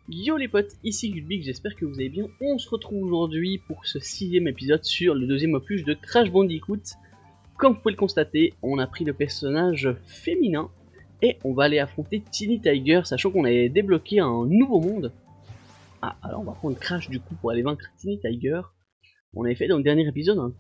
Yo les potes, ici Gulbig, j'espère que vous allez bien. On se retrouve aujourd'hui pour ce 6ème épisode sur le deuxième opus de Crash Bandicoot. Comme vous pouvez le constater, on a pris le personnage féminin et on va aller affronter Tiny Tiger, sachant qu'on avait débloqué un nouveau monde. Ah, alors on va prendre Crash du coup pour aller vaincre Tiny Tiger. On avait fait dans le dernier épisode un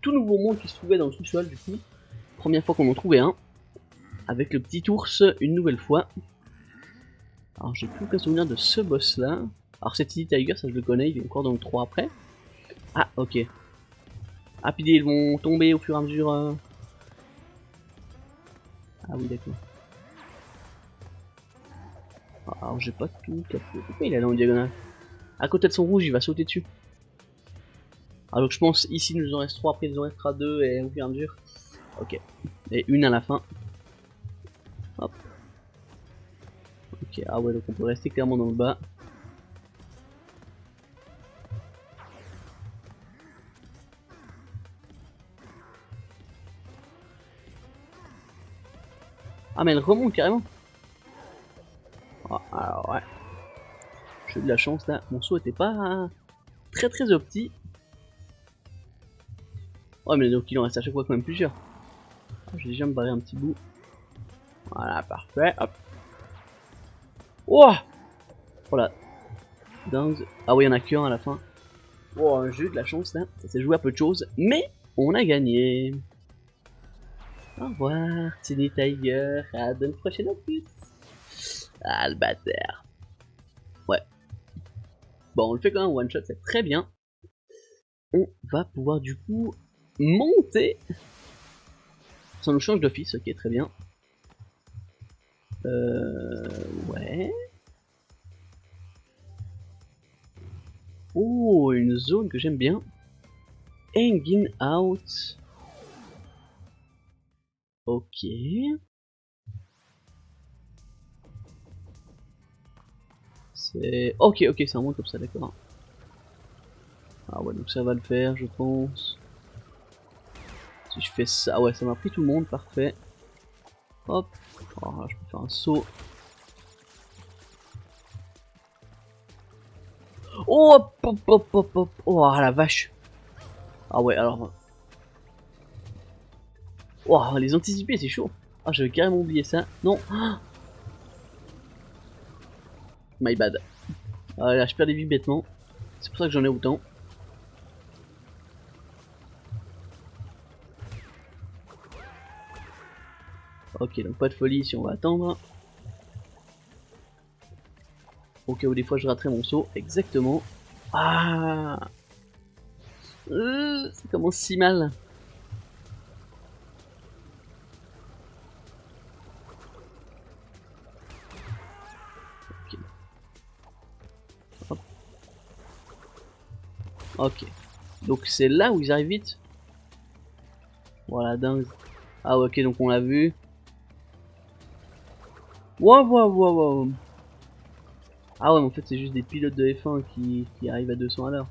tout nouveau monde qui se trouvait dans le sous-sol du coup. Première fois qu'on en trouvait un. Avec le petit ours une nouvelle fois. Alors j'ai plus aucun souvenir de ce boss là. Alors c'est Tiny Tiger, ça je le connais, il est encore dans le 3 après. Ah ok. Ah puis ils vont tomber au fur et à mesure. Ah oui d'accord. Alors j'ai pas tout capté. Pourquoi il est là en diagonale? À côté de son rouge il va sauter dessus. Alors je pense ici il nous en reste 3, après il nous en restera 2 et au fur et à mesure. Ok. Et une à la fin. Hop. Ok, ah ouais donc on peut rester clairement dans le bas. Ah mais elle remonte carrément. Oh, alors ouais. J'ai eu de la chance là, mon saut était pas très opti. Ouais mais donc il en reste à chaque fois quand même plusieurs. Je vais déjà me barrer un petit bout. Voilà, parfait, hop. Oh, oh là, dingue. Ah oui, il y en a qu'un à la fin. Oh, j'ai eu de la chance là, ça s'est joué à peu de choses, mais on a gagné. Au revoir, Tiny Tiger, à une prochaine opus. Ah, le bâtard. Ouais. Bon, on le fait quand même one shot, c'est très bien. On va pouvoir du coup monter. Ça nous change d'office, ok, très bien. Ouais. Oh, une zone que j'aime bien. Hanging out. Ok. C'est... Ok, ok, c'est un monde comme ça, d'accord. Ah ouais, donc ça va le faire, je pense. Si je fais ça, ouais, ça m'a pris tout le monde, parfait. Hop. Oh, là, je peux faire un saut. Oh, hop, hop, hop, hop, hop. Oh, ah, la vache. Ah ouais, alors... Oh, les anticiper, c'est chaud. Ah, j'avais carrément oublié ça. Non. My bad. Ah, là, je perds des vies bêtement. C'est pour ça que j'en ai autant. Ok, donc pas de folie si on va attendre. Au cas où des fois je raterai mon saut. Exactement. Ah, ça commence si mal. Ok. Hop. Ok. Donc c'est là où ils arrivent vite. Voilà, dingue. Ah ok, donc on l'a vu. Wow, wow, wow, wow. Ah ouais, mais en fait c'est juste des pilotes de F1 qui arrivent à 200 à l'heure.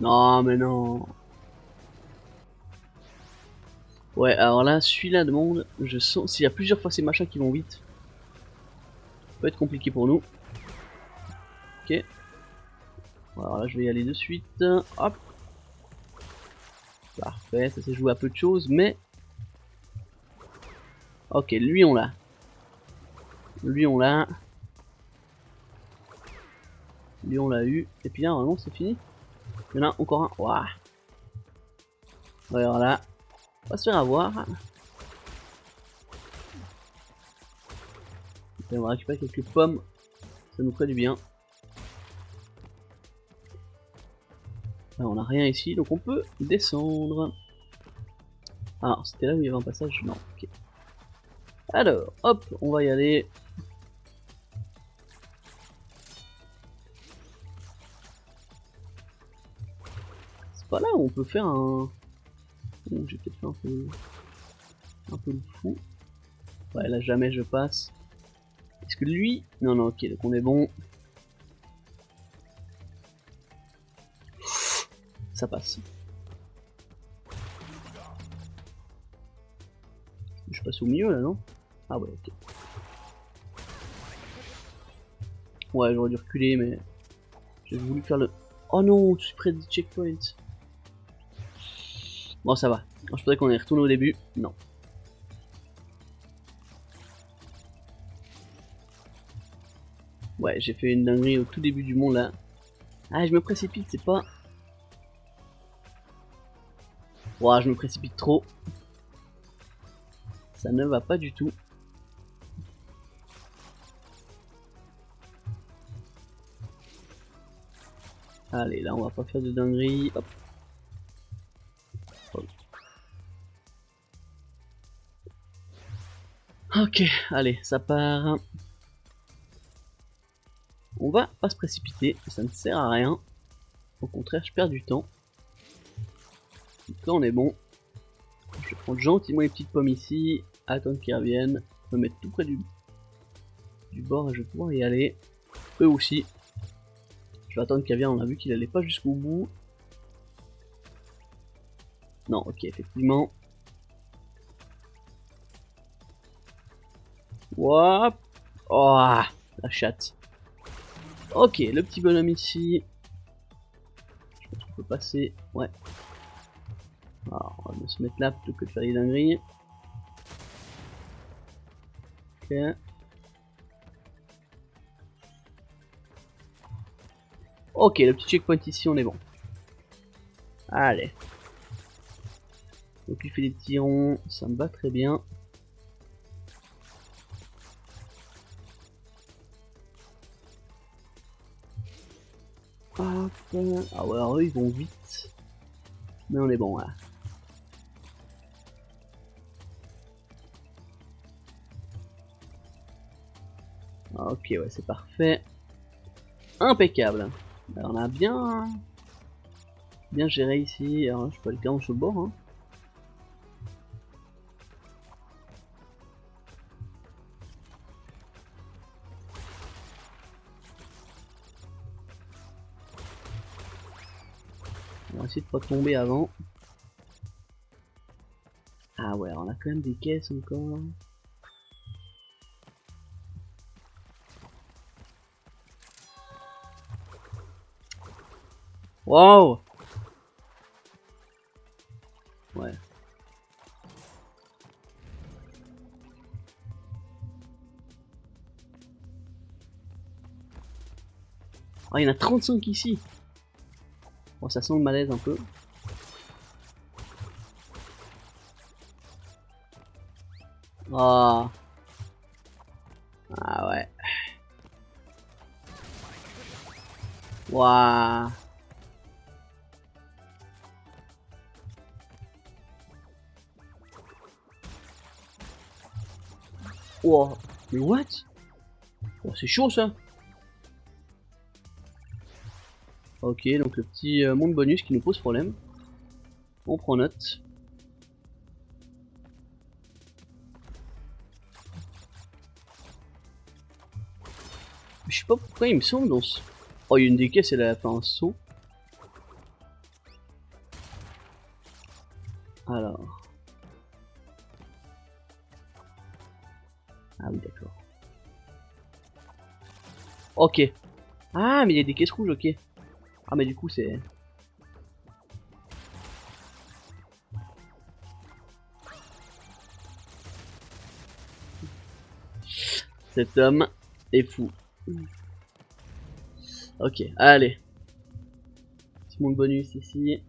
Non, mais non. Ouais, alors là, celui-là demande, je sens, s'il y a plusieurs fois ces machins qui vont vite, ça peut être compliqué pour nous. Ok. Alors là, je vais y aller de suite. Hop. Parfait, ça s'est joué à peu de choses, mais... Ok, lui on l'a. Lui on l'a. Lui on l'a eu. Et puis là, normalement c'est fini. Il y en a encore un. Waouh. Ouais, alors là, on va se faire avoir. Et on va récupérer quelques pommes. Ça nous ferait du bien. Là, on a rien ici, donc on peut descendre. Alors, c'était là où il y avait un passage? Non, ok. Alors, hop, on va y aller. C'est pas là où on peut faire un... Oh, j'ai peut-être fait un peu le fou. Ouais, là jamais je passe. Est-ce que lui... Non, non, ok, donc on est bon. Ça passe. Je passe au milieu là, non? Ah ouais, ok. Ouais, j'aurais dû reculer, mais j'ai voulu faire le... Oh non, je suis près du checkpoint. Bon, ça va. Je pensais qu'on est retourné au début. Non. Ouais, j'ai fait une dinguerie au tout début du monde là. Ah, je me précipite, c'est pas... Ouah, je me précipite trop. Ça ne va pas du tout. Allez, là, on va pas faire de dinguerie. Hop. Hop. Ok, allez, ça part. On va pas se précipiter, ça ne sert à rien. Au contraire, je perds du temps. Donc là, on est bon. Je vais prendre gentiment les petites pommes ici, attendre qu'ils reviennent, me mettre tout près du bord et je vais pouvoir y aller. Eux aussi. Je vais attendre qu'ils reviennent, on a vu qu'il allait pas jusqu'au bout. Non, ok, effectivement. Wouah. Oh, la chatte. Ok, le petit bonhomme ici. Je pense qu'on peut passer. Ouais. Alors, on va se mettre là plutôt que de faire des dingueries. Ok. Ok, le petit checkpoint ici, on est bon. Allez. Donc il fait des petits ronds, ça me va très bien. Ah ouais, alors eux ils vont vite. Mais on est bon là. Ok, ouais, c'est parfait. Impeccable. Alors, on a bien géré ici. Alors, je peux aller carrément sur le bord. Hein. On va essayer de pas tomber avant. Ah ouais, on a quand même des caisses encore. Wow! Ouais. Ah, il y en a 35 ici. Bon, ça sent le malaise un peu. Ah. Ah ouais. Waouh. Wow. Mais what? Oh, c'est chaud ça. Ok, donc le petit monde bonus qui nous pose problème. On prend note. Je sais pas pourquoi il me semble dans ce... Oh, il y a une des caisses, elle a fait un saut. Alors... Ah oui, d'accord. Ok. Ah, mais il y a des caisses rouges, ok. Ah, mais du coup, c'est... Cet homme est fou. Ok, allez. Petit monde bonus ici.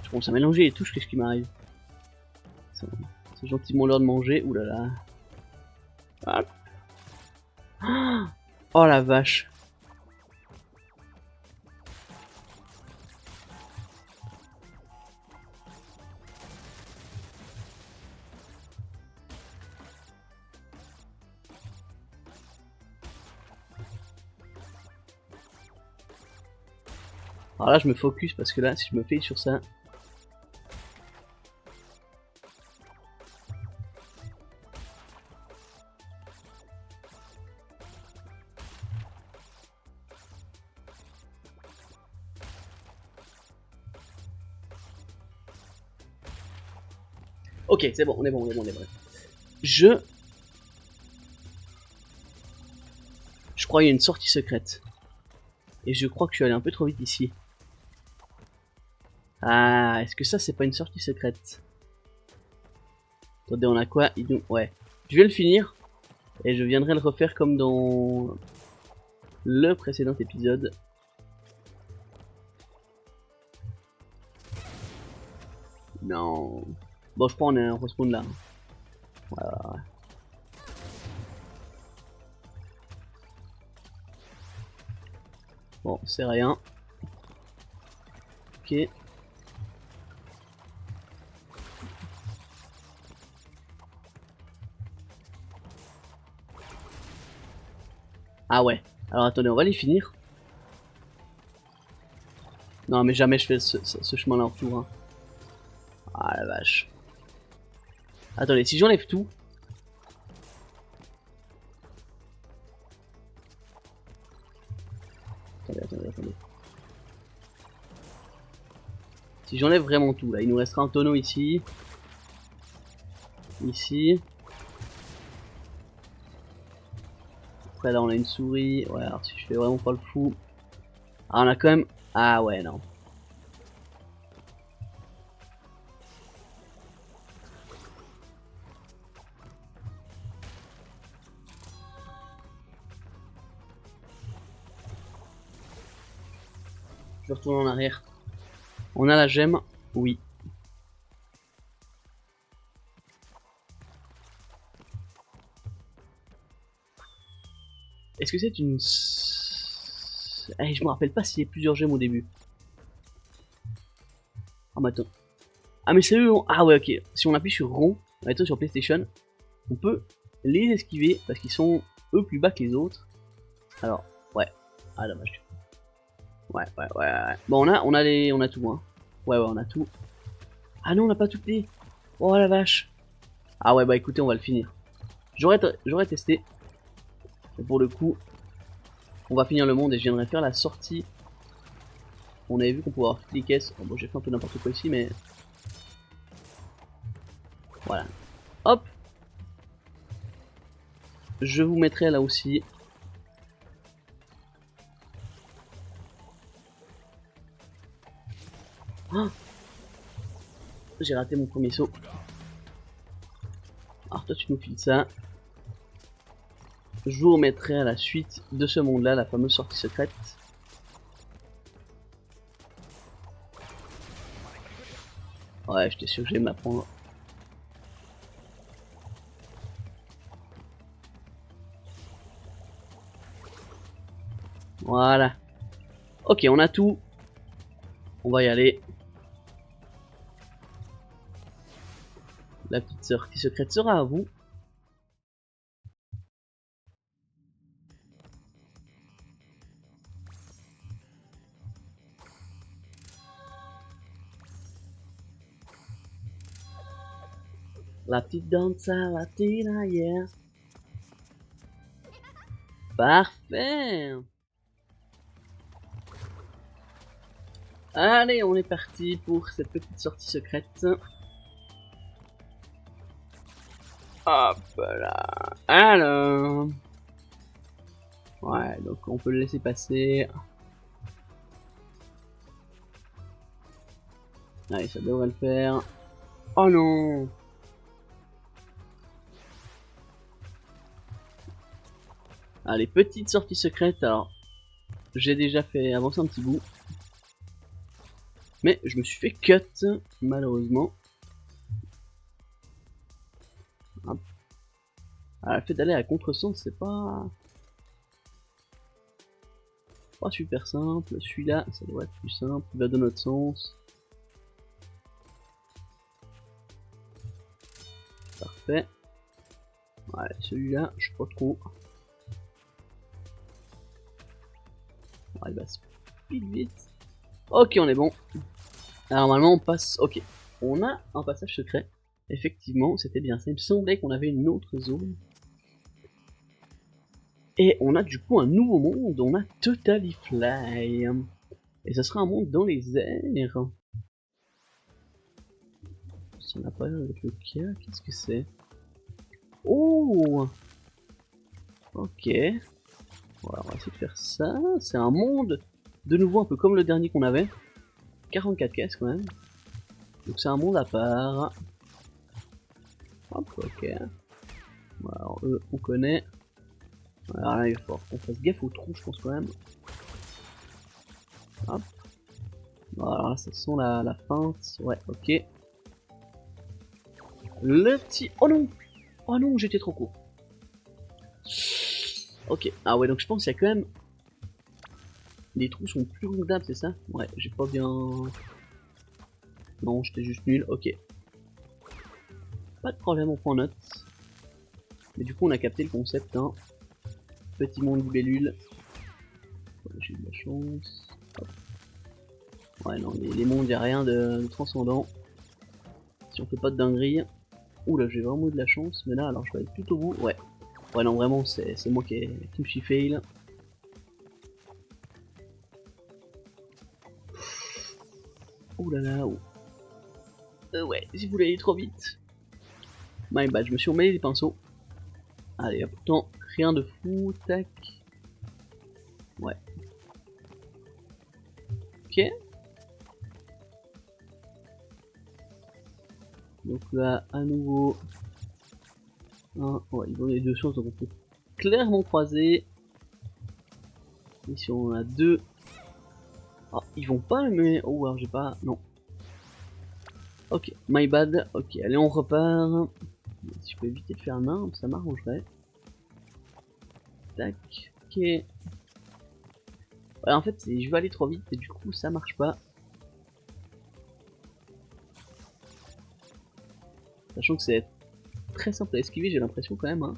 Je commence à mélanger les touches, qu'est-ce qui m'arrive? C'est gentiment l'heure de manger, oulala. Ah. Oh la vache. Alors là, je me focus parce que là, si je me fais sur ça... Ok, c'est bon, on est bon, on est bon, on est bon. Je crois qu'il y a une sortie secrète. Et je crois que je suis allé un peu trop vite ici. Ah, est-ce que ça c'est pas une sortie secrète? Attendez, on a quoi? Ouais. Je vais le finir. Et je viendrai le refaire comme dans le précédent épisode. Non. Bon, je crois qu'on est un respawn là. Voilà. Bon, c'est rien. Ok. Ah ouais. Alors attendez, on va les finir. Non, mais jamais je fais ce chemin-là en retour. Hein. Ah la vache. Attendez, si j'enlève tout. Attendez. Si j'enlève vraiment tout, là, il nous restera un tonneau ici. Ici. Après là, on a une souris. Ouais, alors si je fais vraiment pas le fou. Ah, on a quand même... Ah ouais, non. Je retourne en arrière. On a la gemme. Oui. Est-ce que c'est une... je me rappelle pas s'il y a plusieurs gemmes au début. Ah, mais attends. Ah, mais c'est eux. Ah, ouais, ok. Si on appuie sur rond, attends, sur PlayStation, on peut les esquiver parce qu'ils sont eux plus bas que les autres. Alors, ouais. Ah, dommage. Ouais. Bon, on a tout, hein. Ouais, on a tout. Ah non, on n'a pas toutes les. Oh la vache. Ah ouais, bah écoutez, on va le finir. J'aurais testé. Et pour le coup, on va finir le monde et je viendrai faire la sortie. On avait vu qu'on pouvait avoir toutes les caisses. Oh, bon, j'ai fait un peu n'importe quoi ici, mais... Voilà. Hop. Je vous mettrai là aussi. Oh, j'ai raté mon premier saut. Alors toi, tu nous files ça. Je vous remettrai à la suite de ce monde-là, la fameuse sortie secrète. Ouais, j'étais sûr que j'allais m'apprendre. Voilà. Ok, on a tout. On va y aller. La petite sortie secrète sera à vous. La petite danza latina, yeah. Parfait. Allez, on est parti pour cette petite sortie secrète. Hop là. Alors. Ouais, donc on peut le laisser passer. Allez, ça devrait le faire. Oh non. Allez, petite sortie secrète. Alors, j'ai déjà fait avancer un petit bout. Mais je me suis fait cut, malheureusement. Hop. Alors, le fait d'aller à contresens, c'est pas super simple. Celui-là, ça devrait être plus simple. Il va dans notre sens. Parfait. Ouais, celui-là, je sais pas trop. Ouais, il va speed vite. Ok, on est bon. Alors, normalement, on passe. Ok. On a un passage secret. Effectivement, c'était bien ça. Il me semblait qu'on avait une autre zone. Et on a du coup un nouveau monde. On a Totally Fly. Et ça sera un monde dans les airs. Ça n'a pas rien avec le cas, qu'est-ce que c'est? Oh! Ok. Voilà, on va essayer de faire ça. C'est un monde, de nouveau un peu comme le dernier qu'on avait. 44 caisses quand même. Donc c'est un monde à part. Hop, ok. Voilà, alors eux, on connaît. Alors là, il va falloir qu'on fasse gaffe aux trous, je pense quand même. Hop. Voilà, ça sent la feinte. Ouais, ok. Le petit... Oh non! Oh non, j'étais trop court. Ok. Ah ouais, donc je pense qu'il y a quand même... Les trous sont plus regardables, c'est ça? Ouais, j'ai pas bien... Non, j'étais juste nul. Ok. Pas de problème, on prend note. Mais du coup, on a capté le concept, hein. Petit monde libellule. J'ai eu de la chance. Hop. Ouais, non, les mondes, y'a rien de transcendant. Si on fait pas de dinguerie. Ouh là, j'ai vraiment eu de la chance. Mais là, alors je vais aller tout au bout. Ouais. Ouais, non, vraiment, c'est moi qui me suis fail. Ouh là là, oh. Ouais, si vous voulez aller trop vite. My bad, je me suis emmêlé les pinceaux. Allez, pourtant, rien de fou. Tac. Ouais. Ok. Donc là, à nouveau. Ouais, ils ont les deux choses, donc on peut clairement croiser. Ici, on a deux. Ah, ils vont pas, mais. Oh, alors j'ai pas. Non. Ok, my bad. Ok, allez, on repart. Si je peux éviter de faire un arbre, ça m'arrangerait. Tac. Ok. Ouais, en fait, je vais aller trop vite et du coup, ça marche pas. Sachant que c'est très simple à esquiver, j'ai l'impression quand même. Hein.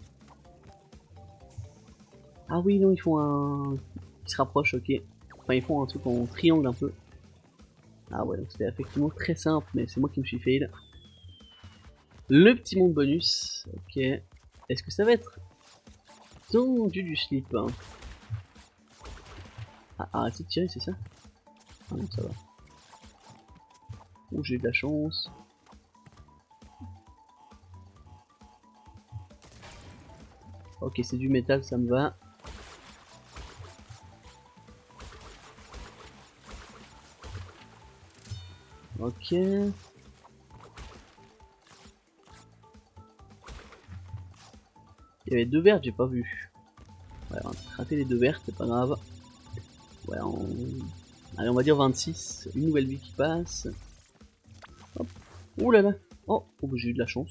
Ah oui, non, ils font un... Ils se rapprochent, ok. Enfin, ils font un truc en triangle un peu. Ah ouais, donc c'était effectivement très simple, mais c'est moi qui me suis fail. Le petit monde bonus, ok. Est-ce que ça va être tendu du slip hein. Ah, arrêtez de tirer, c'est ça? Ah non, ça va. Oh, j'ai eu de la chance. Ok, c'est du métal, ça me va. Ok. Il y avait deux vertes, j'ai pas vu. Ouais, on va rater les deux vertes, c'est pas grave. Ouais, allez, on va dire 26. Une nouvelle vie qui passe. Hop. Ouh là là. Oh, bah, j'ai eu de la chance.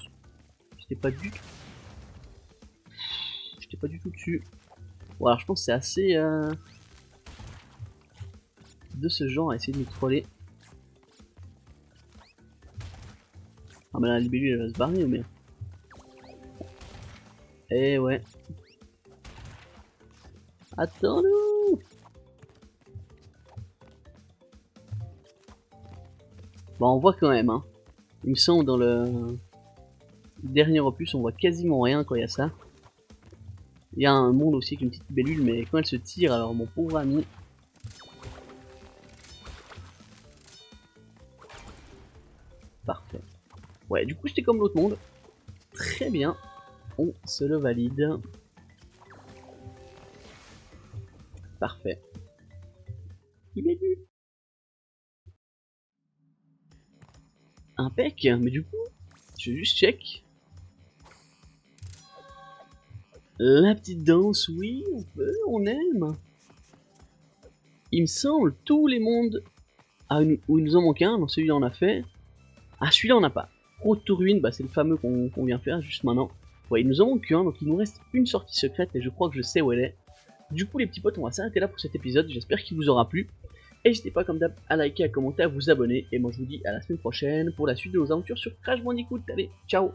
J'étais pas du tout. J'étais pas du tout dessus. Bon, alors je pense que c'est assez de ce genre à essayer de nous troller. Ah, mais là, la libellule elle va se barrer, mais. Eh ouais. Attends-nous. Bon, on voit quand même, hein. Il me semble dans le dernier opus, on voit quasiment rien quand il y a ça. Il y a un monde aussi avec une petite libellule, mais quand elle se tire, alors mon pauvre ami. Parfait. Ouais, du coup, c'était comme l'autre monde. Très bien. On se le valide. Parfait. Libellule. Impec, mais du coup, je vais juste check. La petite danse, oui, on peut, on aime. Il me semble, tous les mondes où il nous en manque un, donc celui-là on a fait. Ah, celui-là on n'a pas. Road to Ruin, bah, c'est le fameux qu'on vient faire juste maintenant. Ouais, il nous en manque un, donc il nous reste une sortie secrète et je crois que je sais où elle est. Du coup les petits potes, on va s'arrêter là pour cet épisode, j'espère qu'il vous aura plu. N'hésitez pas comme d'hab à liker, à commenter, à vous abonner. Et moi je vous dis à la semaine prochaine pour la suite de nos aventures sur Crash Bandicoot. Allez, ciao!